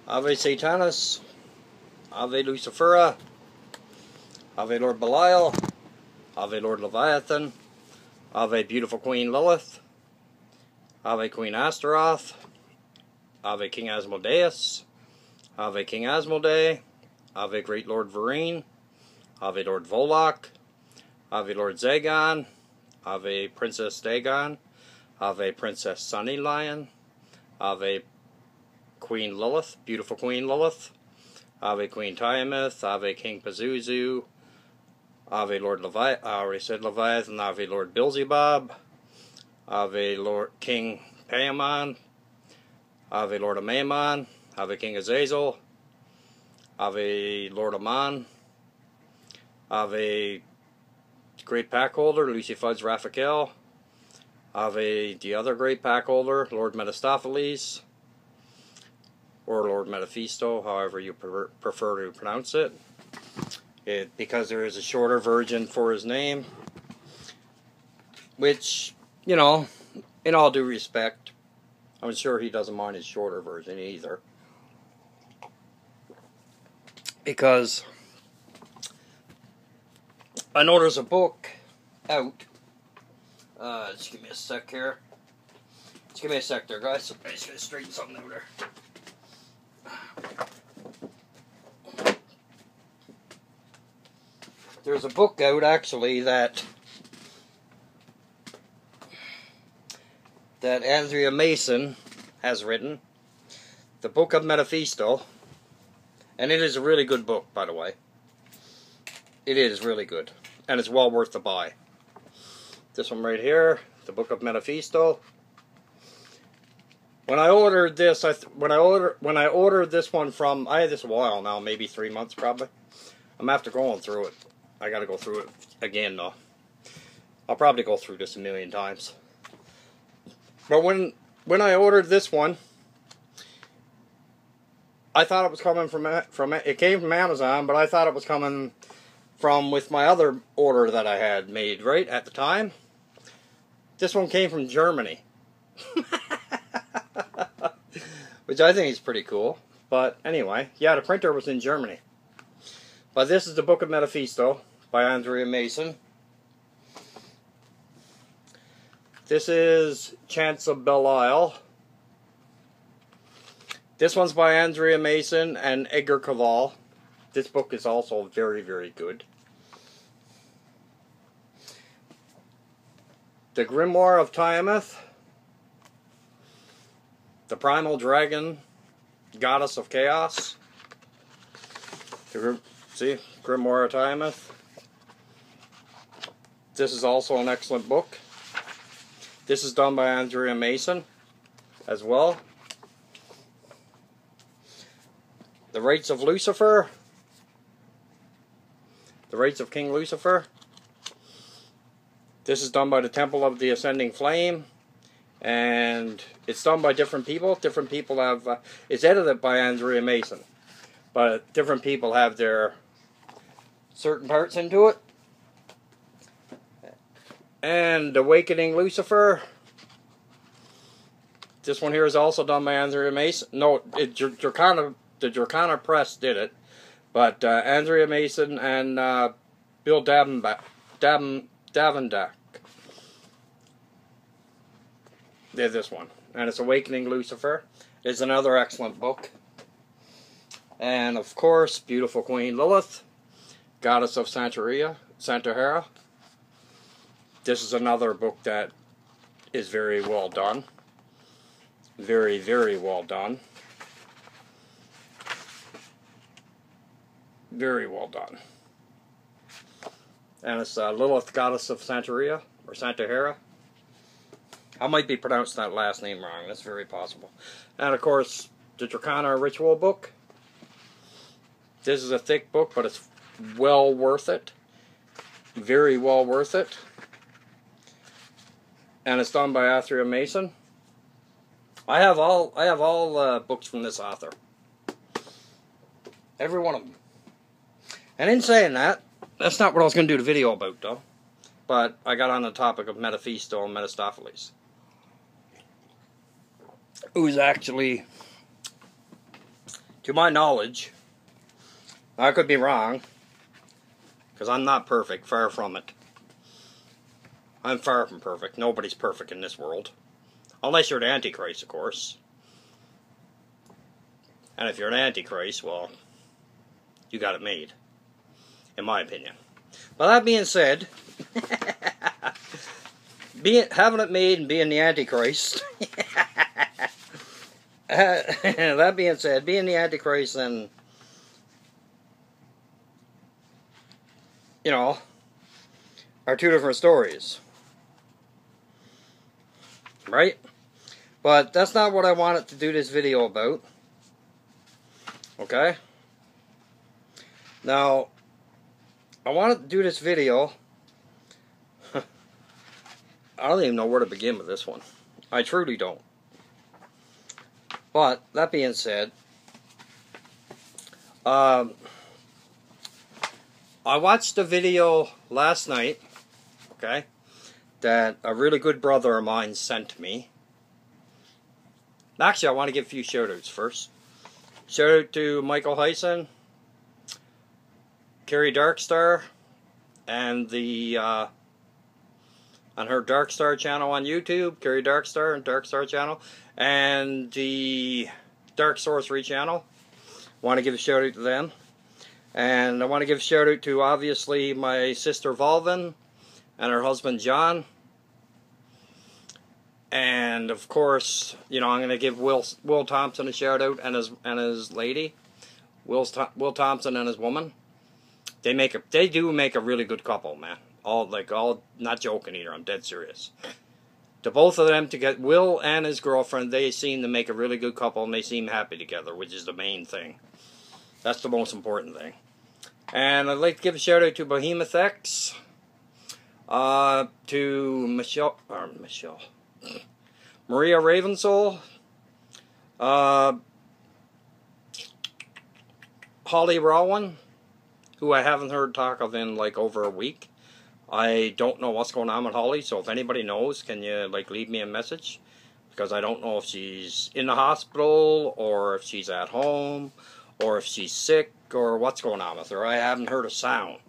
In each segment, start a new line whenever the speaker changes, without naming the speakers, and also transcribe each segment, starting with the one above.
Ave Satanis, Ave Lucifera, Ave Lord Belial, Ave Lord Leviathan, Ave Beautiful Queen Lilith, Ave Queen Astaroth, Ave King Asmodeus, Ave King Asmodee, Ave Great Lord Vereen, Ave Lord Volok, Ave Lord Zagon, Ave Princess Dagon, Ave Princess Sunny Lion, Ave Queen Lilith, Beautiful Queen Lilith, Ave Queen Tiamat, Ave King Pazuzu, Ave Lord Leviathan, I already said Leviathan, Ave Lord Beelzebub, Ave Lord King Paimon, Ave Lord Amaimon, Ave King Azazel, Ave Lord Amon, Ave Great Pack Holder, Lucy Fudge Raphael, Ave the other Great Pack Holder, Lord Metastopheles, or Lord Metaphisto, however you prefer to pronounce it. Because there is a shorter version for his name, which, you know, in all due respect, I'm sure he doesn't mind his shorter version either. Because I know there's a book out. Just give me a sec here. Just give me a sec there, guys. I'm just going to straighten something out there. There's a book out, actually, that Andrea Mason has written. The Book of Metaphisto. And it is a really good book, by the way. It is really good. And it's well worth the buy. This one right here, the Book of Metaphisto. When I ordered this, when I ordered this one from, I had this a while now, maybe 3 months probably. I'm after going through it. I gotta go through it again though. I'll probably go through this a million times. But when I ordered this one, I thought it was coming from it came from Amazon, but I thought it was coming from with my other order that I had made right at the time. This one came from Germany. Which I think is pretty cool. But anyway, yeah, the printer was in Germany. But this is the Book of Metaphisto by Andrea Mason. This is Chants of Belial. This one's by Andrea Mason and Edgar Cavall. This book is also very, very good. The Grimoire of Tiamat. The Primal Dragon, Goddess of Chaos. See, Grimoire of Tiamat. This is also an excellent book. This is done by Andrea Mason as well. The Rites of Lucifer. The Rites of King Lucifer. This is done by the Temple of the Ascending Flame. And it's done by different people. Different people have... it's edited by Andrea Mason. But different people have their certain parts into it. And Awakening Lucifer. This one here is also done by Andrea Mason. No, the Dracana Press did it. But Andrea Mason and Bill Davendack did this one. And it's Awakening Lucifer. It's another excellent book. And of course, Beautiful Queen Lilith, Goddess of Santahera. This is another book that is very well done. Very, very well done. Very well done. And it's Lilith, Goddess of Santahera, or Santahera. I might be pronouncing that last name wrong. That's very possible. And of course, the Dracana Ritual book. This is a thick book, but it's well worth it. Very well worth it. And it's done by Andrea Mason. I have all books from this author. Every one of them. And in saying that, that's not what I was going to do the video about, though. But I got on the topic of Metaphisto and Metastopheles, who's actually to my knowledge, I could be wrong, because I'm not perfect, far from it. I'm far from perfect. Nobody's perfect in this world. Unless you're the Antichrist, of course. And if you're an Antichrist, well, you got it made. In my opinion. But that being said, having it made and being the Antichrist, that being said, being the Antichrist and, you know, are two different stories. Right? But that's not what I wanted to do this video about. Okay? Now, I wanted to do this video. I don't even know where to begin with this one. I truly don't. But, that being said, I watched a video last night, okay, that a really good brother of mine sent me. Actually, I want to give a few shout-outs first. Shout out to Michael Hyson, Carrie Darkstar, and her Darkstar channel on YouTube, Carrie Darkstar and Darkstar channel, and the Dark Sorcery channel. Want to give a shout out to them. And I want to give a shout out to, obviously, my sister Volvin and her husband John. And of course, you know, I'm going to give Will Thompson a shout out and his lady, Will Thompson and his woman. They do make a really good couple, man. All not joking either. I'm dead serious. The both of them together, Will and his girlfriend, they seem to make a really good couple, and they seem happy together, which is the main thing. That's the most important thing. And I'd like to give a shout out to Behemoth X, to Maria Ravensoul, Holly Rowan, who I haven't heard talk of in like over a week. I don't know what's going on with Holly, so if anybody knows, can you like leave me a message? Because I don't know if she's in the hospital, or if she's at home, or if she's sick, or what's going on with her. I haven't heard a sound.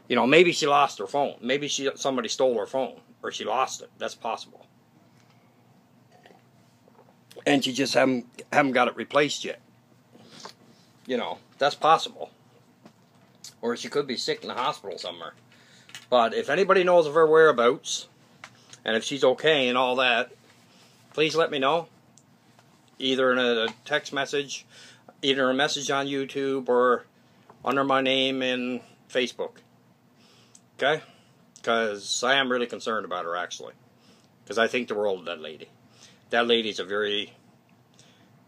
You know, maybe she lost her phone. Maybe somebody stole her phone, or she lost it. That's possible. And she just haven't got it replaced yet. You know, that's possible. Or she could be sick in the hospital somewhere. But if anybody knows of her whereabouts, and if she's okay and all that, please let me know. Either in a text message, either a message on YouTube, or under my name in Facebook. Okay? Because I am really concerned about her, actually. Because I think the world of that lady. That lady's a very,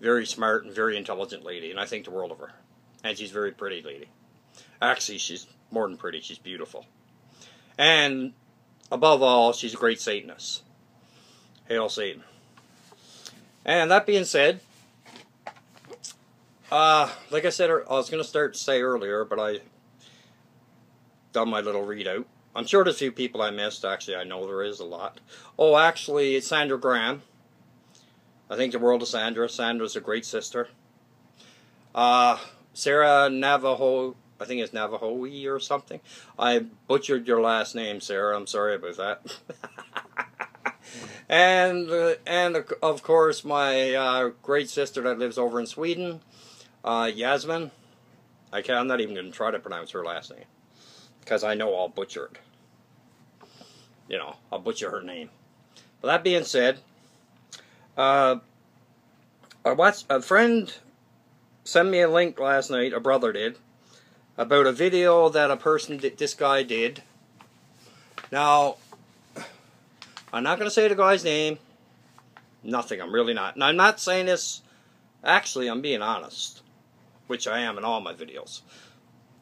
very smart and very intelligent lady, and I think the world of her. And she's a very pretty lady. Actually, she's more than pretty, she's beautiful. And, above all, she's a great Satanist. Hail Satan. And that being said, like I said, I was going to start to say earlier, but I done my little readout. I'm sure there's a few people I missed. Actually, I know there is a lot. Oh, actually, it's Sandra Graham. I think the world of Sandra. Sandra's a great sister. Sarah Navajo, I think it's Navajo or something. I butchered your last name, Sarah. I'm sorry about that. and of course, my great sister that lives over in Sweden, Yasmin. I'm not even going to try to pronounce her last name, because I know I'll butcher it. You know, I'll butcher her name. But that being said, I watched a friend send me a link last night, a brother did, about a video that this guy did. Now, I'm not going to say the guy's name. Nothing, I'm really not. And I'm not saying this, actually, I'm being honest, which I am in all my videos.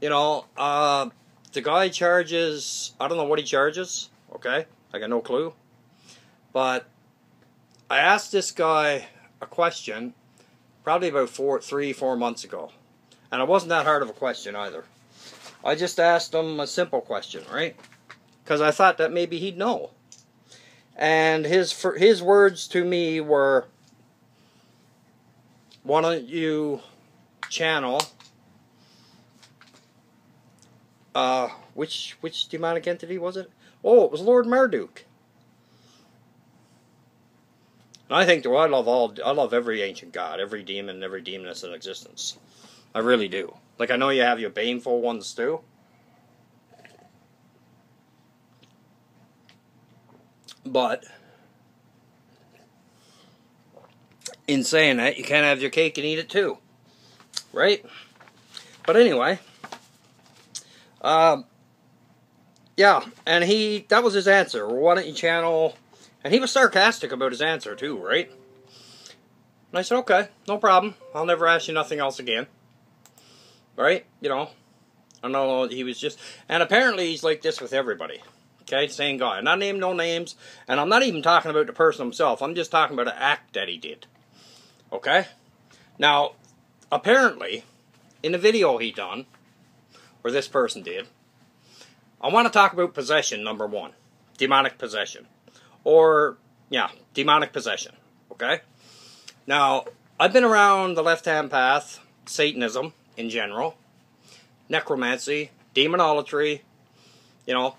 You know, the guy charges, I don't know what he charges, okay? I got no clue. But I asked this guy a question probably about 3-4 months ago. And it wasn't that hard of a question either. I just asked him a simple question, right? Because I thought that maybe he'd know. And his words to me were, why don't you channel, which demonic entity was it? Oh, it was Lord Marduk. And I think, I love every ancient god, every demon, every demoness in existence. I really do. Like, I know you have your baneful ones too. But in saying that, you can't have your cake and eat it too. Right? But anyway, yeah, and that was his answer. Well, why don't you channel, and he was sarcastic about his answer too, right? And I said, okay, no problem. I'll never ask you nothing else again. Right? You know, I know he was just, and apparently he's like this with everybody. Okay, same guy. I'm not naming no names, and I'm not even talking about the person himself. I'm just talking about an act that he did. Okay? Now, apparently, in the video he done, or this person did, I want to talk about possession, number one. Demonic possession. Or, yeah, demonic possession. Okay? Now, I've been around the left-hand path, Satanism in general, necromancy, demonolatry, you know,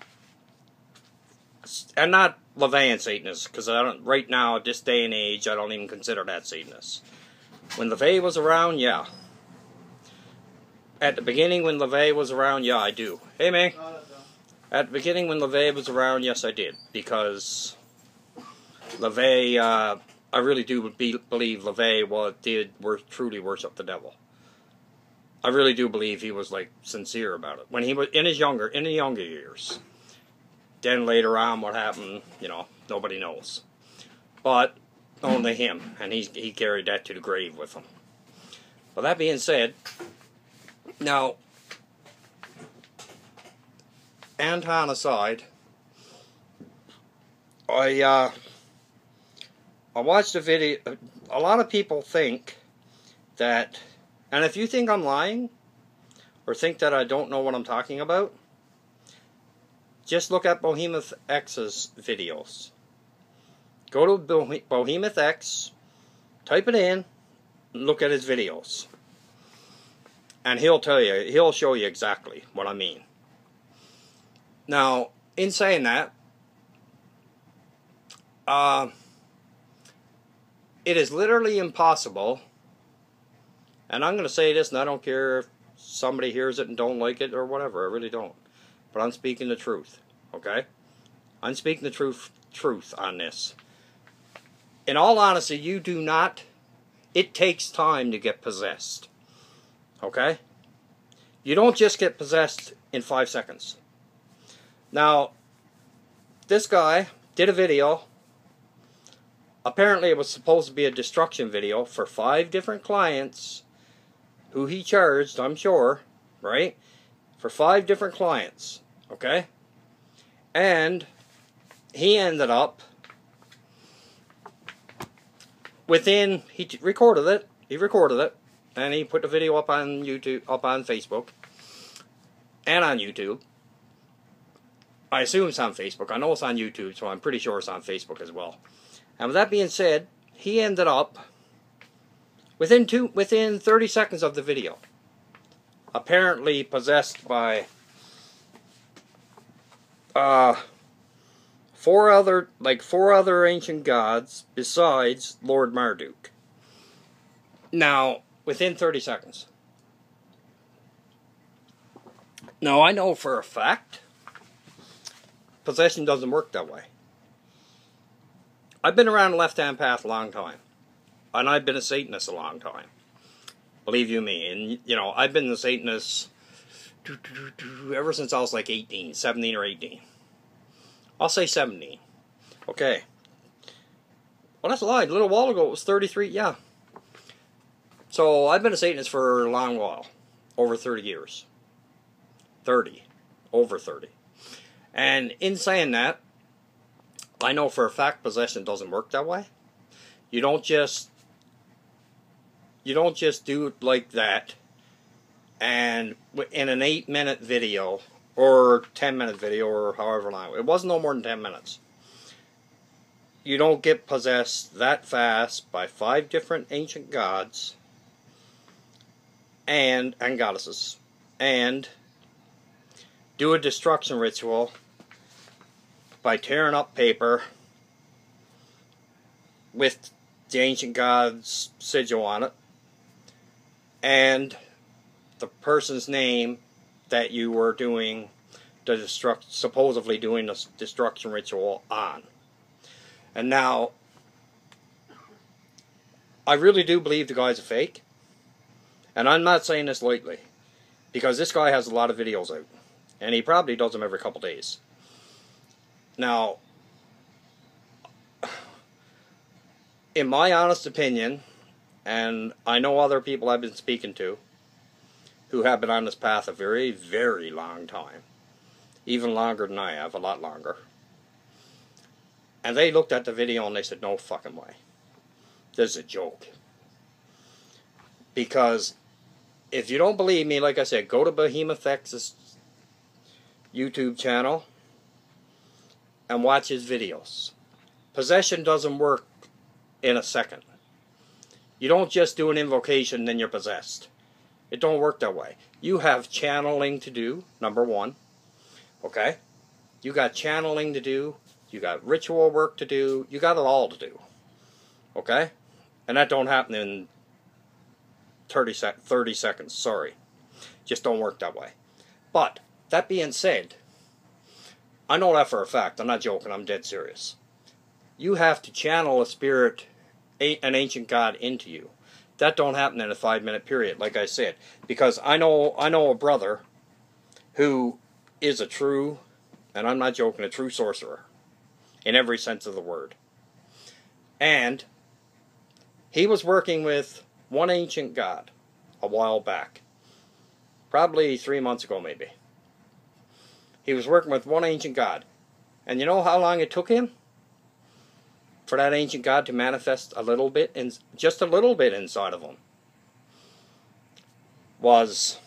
and not LaVey Satanists, because I don't, right now, at this day and age, I don't even consider that Satanists. When LaVey was around, yeah. At the beginning, when LaVey was around, yeah, I do. Hey, man. At the beginning, when LaVey was around, yes, I did. Because LaVey, I really do believe LaVey truly worship the devil. I really do believe he was, like, sincere about it. When he was in the younger years. Then later on, what happened, you know, nobody knows. But only him, and he carried that to the grave with him. Well, that being said, now, Anton aside, I watched a video. A lot of people think that, and if you think I'm lying, or think that I don't know what I'm talking about, just look at Behemoth X's videos. Go to Behemoth X, type it in, and look at his videos. And he'll show you exactly what I mean. Now, in saying that, it is literally impossible, and I'm going to say this, and I don't care if somebody hears it and don't like it or whatever, I really don't. But I'm speaking the truth, okay? I'm speaking the truth on this. In all honesty, you do not, it takes time to get possessed, okay? You don't just get possessed in 5 seconds. Now, this guy did a video. Apparently it was supposed to be a destruction video for 5 different clients who he charged, I'm sure, right? For 5 different clients, okay? And he ended up he recorded it, and he put the video up on YouTube, up on Facebook, and on YouTube. I assume it's on Facebook. I know it's on YouTube, so I'm pretty sure it's on Facebook as well. And with that being said, he ended up within 30 seconds of the video, apparently possessed by 4 other ancient gods besides Lord Marduk. Now, within 30 seconds. Now, I know for a fact possession doesn't work that way. I've been around the left-hand path a long time. And I've been a Satanist a long time. Believe you me. And, you know, I've been a Satanist ever since I was like 17 or 18. I'll say 17. Okay. Well, that's a lie. A little while ago, it was 33. Yeah. So, I've been a Satanist for a long while. Over 30 years. 30. Over 30. And in saying that, I know for a fact possession doesn't work that way. You don't just do it like that, and in an 8-minute video, or 10-minute video, or however long. It wasn't no more than 10 minutes. You don't get possessed that fast by 5 different ancient gods and goddesses, and do a destruction ritual by tearing up paper with the ancient god's sigil on it, and the person's name that you were doing the supposedly doing the destruction ritual on. And now, I really do believe the guy's a fake, and I'm not saying this lightly, because this guy has a lot of videos out, and he probably does them every couple days. Now, in my honest opinion, and I know other people I've been speaking to who have been on this path a very, very long time, even longer than I have, a lot longer, and they looked at the video and they said, no fucking way, this is a joke. Because if you don't believe me, like I said, go to Behemoth X's YouTube channel and watch his videos. Possession doesn't work in a second. You don't just do an invocation then you're possessed. It don't work that way. You have channeling to do, number one. Okay? You got channeling to do. You got ritual work to do. You got it all to do. Okay? And that don't happen in 30 seconds. Sorry. Just don't work that way. But, that being said, I know that for a fact. I'm not joking. I'm dead serious. You have to channel a spirit, an ancient god, into you. That don't happen in a 5-minute period, like I said. Because I know a brother who is a true, and I'm not joking, a true sorcerer. In every sense of the word. And he was working with one ancient god a while back. Probably 3 months ago, maybe. He was working with one ancient god. And you know how long it took him for that ancient god to manifest a little bit, just a little bit inside of him? Was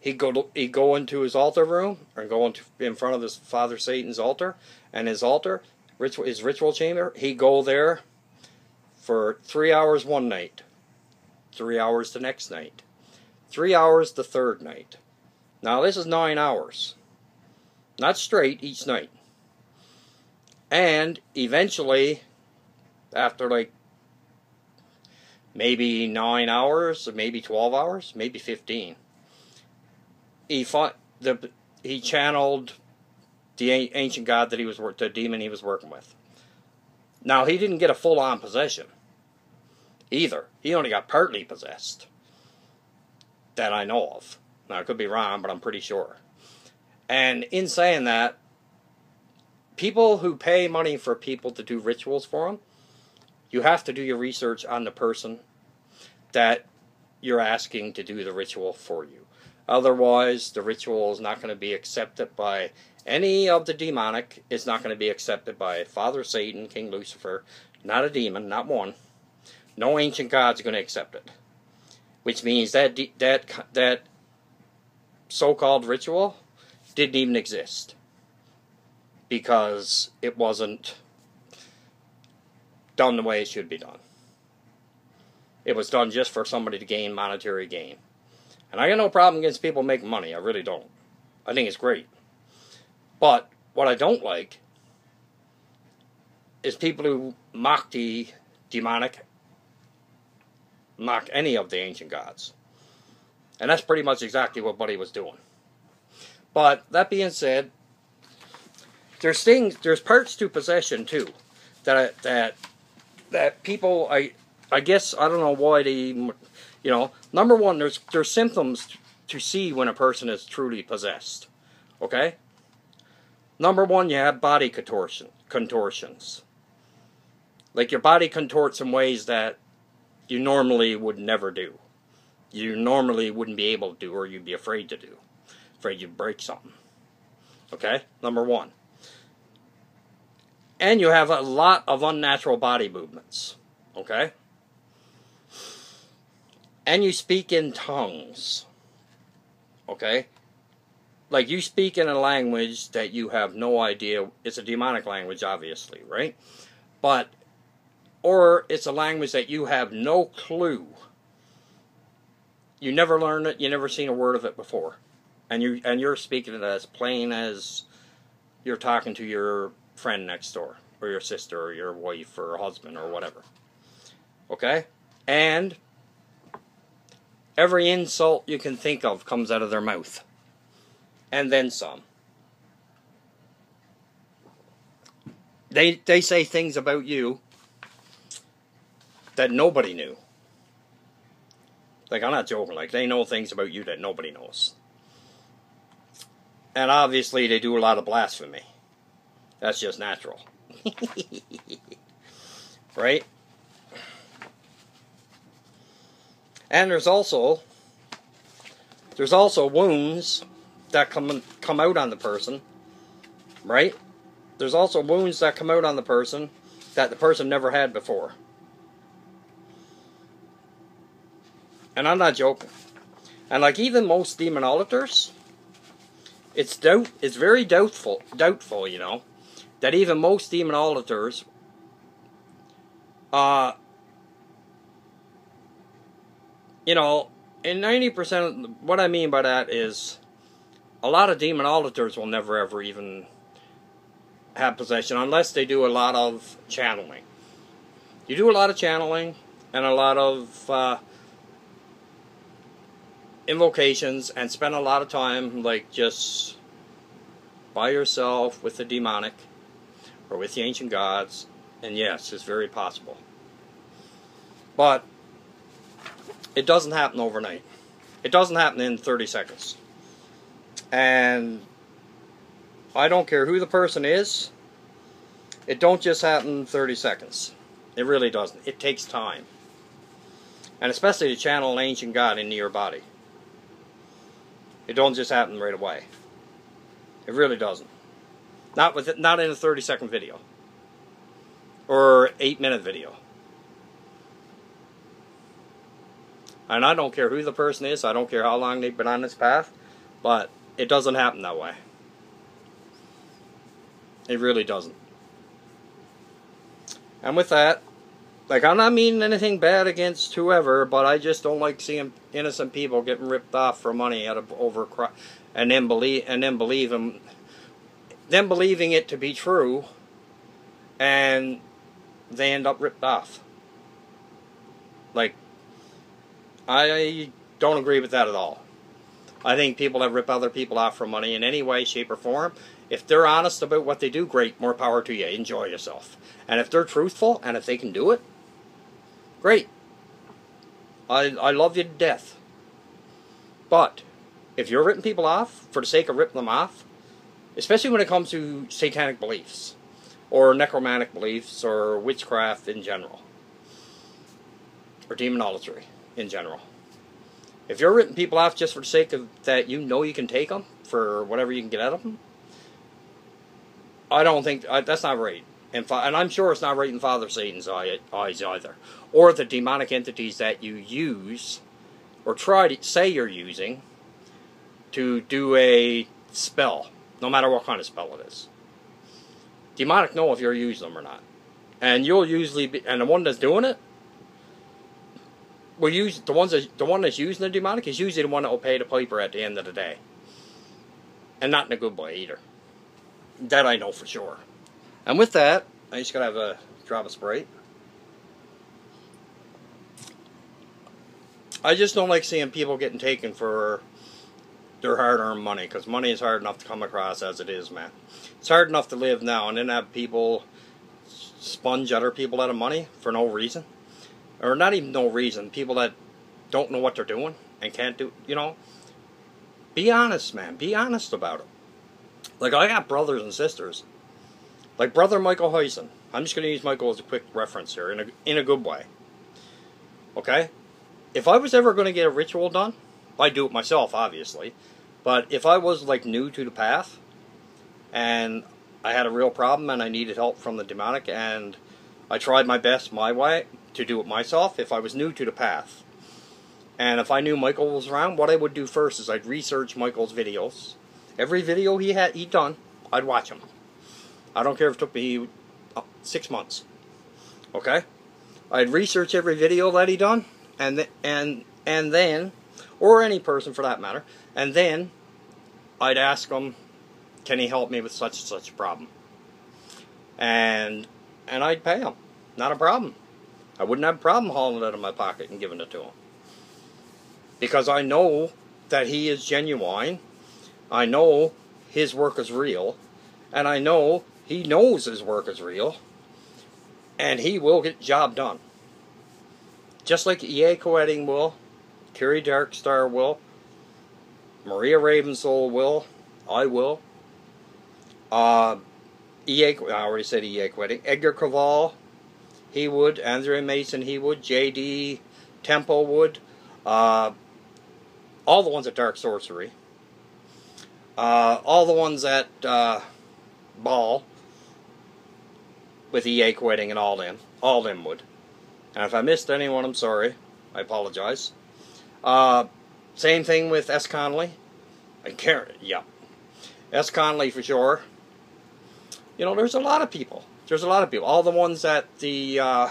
he'd go into his altar room, or go in front of his father Satan's altar, and his altar, his ritual chamber, he'd go there for 3 hours one night, 3 hours the next night, 3 hours the third night. Now this is 9 hours. Not straight each night. And eventually, after like maybe 9 hours, or maybe 12 hours, maybe 15, he channeled the ancient god that he was the demon he was working with. Now he didn't get a full-on possession either. He only got partly possessed, that I know of. Now I could be wrong, but I'm pretty sure. And in saying that, people who pay money for people to do rituals for them, you have to do your research on the person that you're asking to do the ritual for you. Otherwise, the ritual is not going to be accepted by any of the demonic. It's not going to be accepted by Father Satan, King Lucifer, not a demon, not one. No ancient god's going to accept it. Which means that that so-called ritual didn't even exist. Because it wasn't done the way it should be done. It was done just for somebody to gain monetary gain. And I got no problem against people making money. I really don't. I think it's great. But what I don't like is people who mock the demonic, mock any of the ancient gods. And that's pretty much exactly what Buddy was doing. But that being said, there's parts to possession too that people, I guess, I don't know why they, number one, there's symptoms to see when a person is truly possessed. Okay? Number one, you have body contortions. Like your body contorts in ways that you normally would never do. You normally wouldn't be able to do, or you'd be afraid to do. Afraid you'd break something. Okay? Number one. And you have a lot of unnatural body movements. Okay? And you speak in tongues. Okay? Like you speak in a language that you have no idea. It's a demonic language, obviously, right? Or it's a language that you have no clue you never learned it, you never seen a word of it before. And you're speaking it as plain as you're talking to your friend next door, or your sister, or your wife, or husband, or whatever. Okay? And every insult you can think of comes out of their mouth. And then some. They say things about you that nobody knew. Like, I'm not joking. Like, they know things about you that nobody knows. And obviously, they do a lot of blasphemy. That's just natural. Right? And there's also wounds that come out on the person. Right? There's also wounds that come out on the person that the person never had before. And I'm not joking. And like even most demonolators, it's very doubtful, you know, that even most demonolators, you know, in 90% of what I mean by that is a lot of demonolators will never ever even have possession unless they do a lot of channeling. You do a lot of channeling and a lot of invocations and spend a lot of time like just by yourself with the demonic or with the ancient gods, and yes, it's very possible. But it doesn't happen overnight. It doesn't happen in 30 seconds. And I don't care who the person is, it don't just happen in 30 seconds. It really doesn't. It takes time. And especially to channel an ancient god into your body. It don't just happen right away. It really doesn't. Not in a 30-second video. Or 8-minute video. And I don't care who the person is, I don't care how long they've been on this path, but it doesn't happen that way. It really doesn't. And with that, like, I'm not meaning anything bad against whoever, but I just don't like seeing innocent people getting ripped off for money out of and then believing it to be true, and they end up ripped off. Like, I don't agree with that at all. I think people that rip other people off for money in any way, shape, or form, if they're honest about what they do, great, more power to you. Enjoy yourself. And if they're truthful, and if they can do it, great. I love you to death. But if you're ripping people off for the sake of ripping them off, especially when it comes to satanic beliefs, or necromantic beliefs, or witchcraft in general, or demonolatry in general, if you're ripping people off just for the sake of that you know you can take them, for whatever you can get out of them, I don't think, that's not right. And I'm sure it's not right in Father Satan's eyes either. Or the demonic entities that you use, or try to say you're using, to do a spell, no matter what kind of spell it is. Demonic know if you're using them or not. And you'll usually be, and the one that's doing it, will use, the one that's using the demonic is usually the one that will pay the piper at the end of the day. And not in a good way either. That I know for sure. And with that, I just gotta have a drop of Sprite. I just don't like seeing people getting taken for their hard-earned money, because money is hard enough to come across as it is, man. It's hard enough to live now, and then have people sponge other people out of money for no reason. Or not even no reason. People that don't know what they're doing and can't do, you know. Be honest, man. Be honest about it. Like, I got brothers and sisters. Like Brother Michael Heisen. I'm just going to use Michael as a quick reference here, in a good way. Okay? If I was ever going to get a ritual done, I'd do it myself, obviously. But if I was, like, new to the path, and I had a real problem, and I needed help from the demonic, and I tried my best, my way, to do it myself, if I was new to the path, and if I knew Michael was around, what I would do first is I'd research Michael's videos. Every video he'd done, I'd watch him. I don't care if it took me 6 months. Okay? I'd research every video that he done, and then or any person for that matter, and then I'd ask him, can he help me with such and such a problem? And I'd pay him. Not a problem. I wouldn't have a problem hauling it out of my pocket and giving it to him. Because I know that he is genuine. I know his work is real. And I know he knows his work is real. And he will get the job done. Just like E.A. Coetting will, Kerry Darkstar will, Maria Ravensoul will, I will. I already said E.A. Coetting. Edgar Cavall, he would. Andre Mason, he would. J.D. Temple would. All the ones at Dark Sorcery. All the ones at Ball with E.A. Coetting and all them would. And if I missed anyone, I'm sorry. I apologize. Same thing with S. Connolly. And Karen, yeah. S. Connolly for sure. You know, there's a lot of people. There's a lot of people. All the ones at the in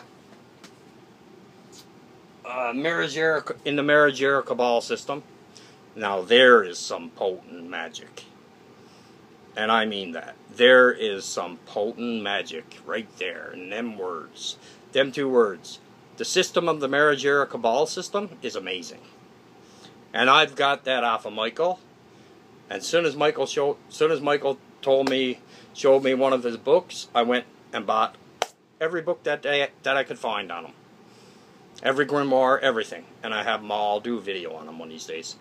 the Maragera Cabal system. Now there is some potent magic. And I mean that. There is some potent magic right there in them words. Them two words. The system of the Maragera Cabal system is amazing. And I've got that off of Michael. And soon as Michael showed me one of his books, I went and bought every book that I could find on him. Every grimoire, everything. And I have them all, do a video on them one of these days.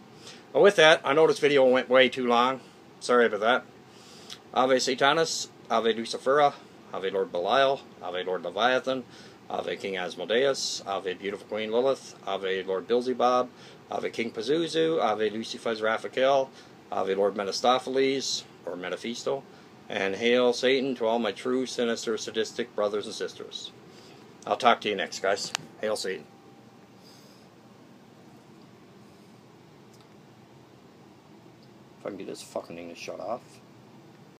But with that, I know this video went way too long. Sorry about that. Ave Satanis, Ave Lucifera, Ave Lord Belial, Ave Lord Leviathan, Ave King Asmodeus, Ave Beautiful Queen Lilith, Ave Lord Beelzebub, Ave King Pazuzu, Ave Lucifer's Raphael, Ave Lord Mephistopheles, or Metaphisto, and hail Satan to all my true, sinister, sadistic brothers and sisters. I'll talk to you next, guys. Hail Satan. If I can get this fucking thing to shut off.